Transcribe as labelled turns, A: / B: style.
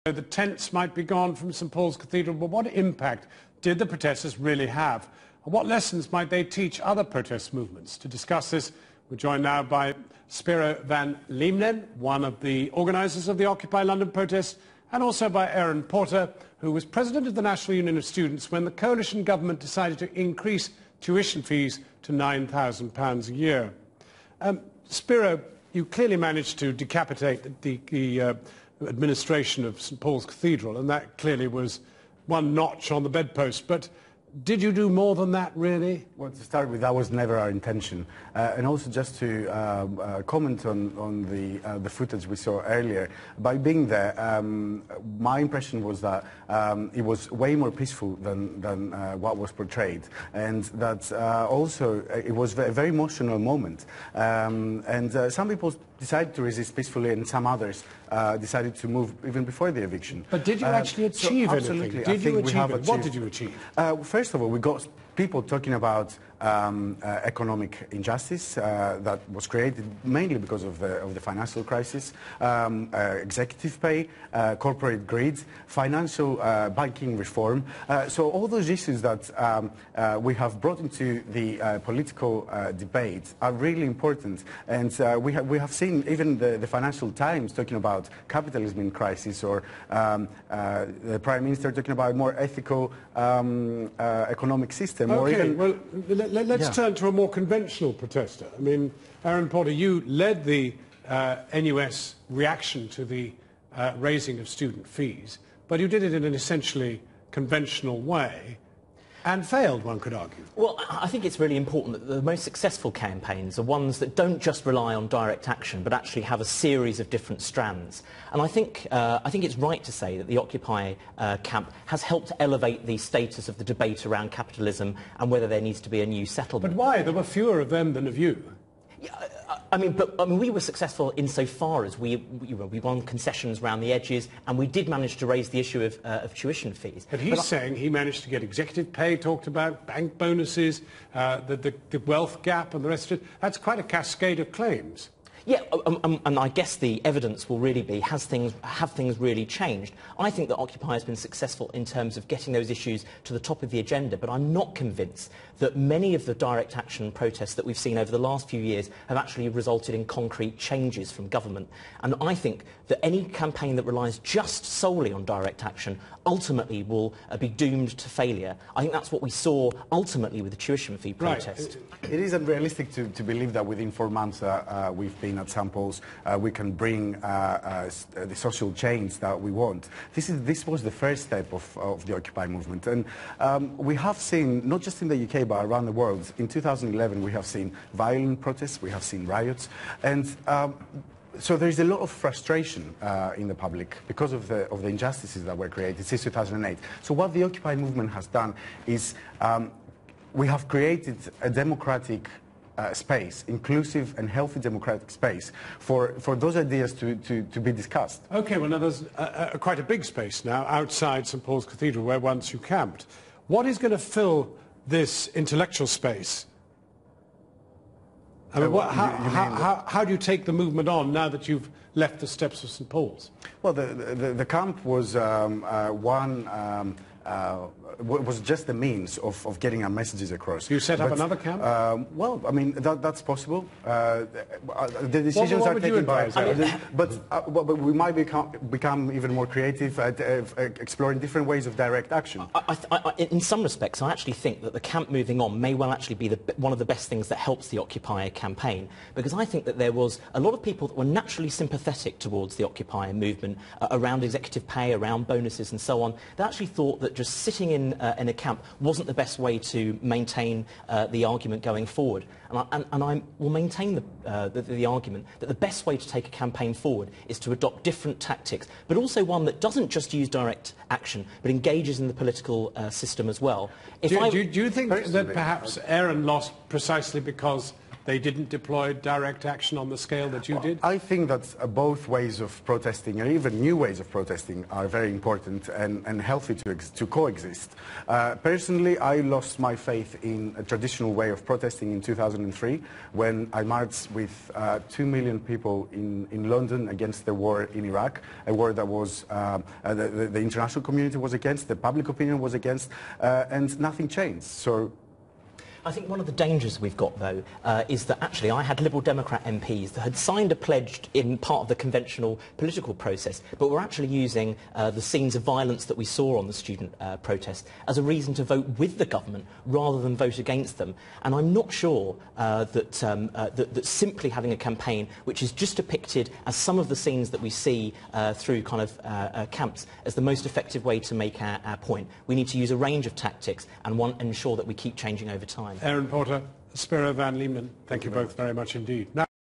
A: The tents might be gone from St Paul's Cathedral, but what impact did the protesters really have? And what lessons might they teach other protest movements? To discuss this, we're joined now by Spyro van Leemnen, one of the organisers of the Occupy London protest, and also by Aaron Porter, who was president of the National Union of Students when the coalition government decided to increase tuition fees to £9,000 a year. Spyro, you clearly managed to decapitate the administration of St Paul's Cathedral, and that clearly was one notch on the bedpost. But did you do more than that, really?
B: Well, to start with, that was never our intention. And also just to comment on the footage we saw earlier, by being there, my impression was that it was way more peaceful than what was portrayed. And that also it was a very emotional moment. And some people decided to resist peacefully, and some others decided to move even before the eviction.
A: But did you actually achieve anything?
B: Absolutely.
A: Did you achieve it? What did you achieve?
B: First of all, we got people talking about economic injustice that was created mainly because of the financial crisis, executive pay, corporate greed, financial banking reform. So all those issues that we have brought into the political debate are really important. And we have seen even the Financial Times talking about capitalism in crisis, or the Prime Minister talking about a more ethical economic system.
A: Okay,
B: or even,
A: well, let's turn to a more conventional protester. I mean, Aaron Porter, you led the NUS reaction to the raising of student fees, but you did it in an essentially conventional way, and failed, one could argue.
C: Well, I think it's really important that the most successful campaigns are ones that don't just rely on direct action, but actually have a series of different strands. And I think it's right to say that the Occupy camp has helped elevate the status of the debate around capitalism and whether there needs to be a new settlement.
A: But why? There were fewer of them than of you.
C: Yeah, I mean, we were successful insofar as we won concessions around the edges, and we did manage to raise the issue of tuition fees.
A: But he's saying he managed to get executive pay talked about, bank bonuses, the wealth gap and the rest of it. That's quite a cascade of claims.
C: Yeah, and I guess the evidence will really be, have things really changed? I think that Occupy has been successful in terms of getting those issues to the top of the agenda, but I'm not convinced that many of the direct action protests that we've seen over the last few years have actually resulted in concrete changes from government. And I think that any campaign that relies just solely on direct action ultimately will be doomed to failure. I think that's what we saw ultimately with the tuition fee protest.
B: Right. It is unrealistic to believe that within 4 months we've been at St Paul's, we can bring the social change that we want. This was the first step of the Occupy movement, and we have seen, not just in the UK but around the world, in 2011 we have seen violent protests, we have seen riots, and so there is a lot of frustration in the public because of the injustices that were created since 2008. So what the Occupy movement has done is we have created a democratic space, inclusive and healthy democratic space for those ideas to be discussed.
A: Okay, well now there's quite a big space now outside St Paul's Cathedral where once you camped. What is going to fill this intellectual space? I mean, how do you take the movement on now that you've left the steps of St Paul's?
B: Well, the camp was was just the means of getting our messages across.
A: You set up another camp?
B: Well, I mean, that's possible. The decisions are taken by ourselves. But we might become even more creative at exploring different ways of direct action.
C: In some respects, I actually think that the camp moving on may well actually be one of the best things that helps the Occupy campaign, because I think that there was a lot of people that were naturally sympathetic towards the Occupy movement around executive pay, around bonuses and so on. They actually thought that just sitting in a camp wasn't the best way to maintain the argument going forward. And I will maintain the argument that the best way to take a campaign forward is to adopt different tactics, but also one that doesn't just use direct action, but engages in the political system as well.
A: Do you think that perhaps Aaron lost precisely because they didn't deploy direct action on the scale that you did?
B: I think that both ways of protesting, and even new ways of protesting, are very important and healthy to coexist. Personally, I lost my faith in a traditional way of protesting in 2003 when I marched with 2 million people in London against the war in Iraq, a war that was the international community was against, the public opinion was against, and nothing changed. So
C: I think one of the dangers we've got, though, is that actually I had Liberal Democrat MPs that had signed a pledge in part of the conventional political process, but were actually using the scenes of violence that we saw on the student protest as a reason to vote with the government rather than vote against them. And I'm not sure that simply having a campaign which is just depicted as some of the scenes that we see through kind of camps as the most effective way to make our point. We need to use a range of tactics and ensure that we keep changing over time.
A: Aaron Porter, Spyro van Leemnen, thank you both very much indeed. Now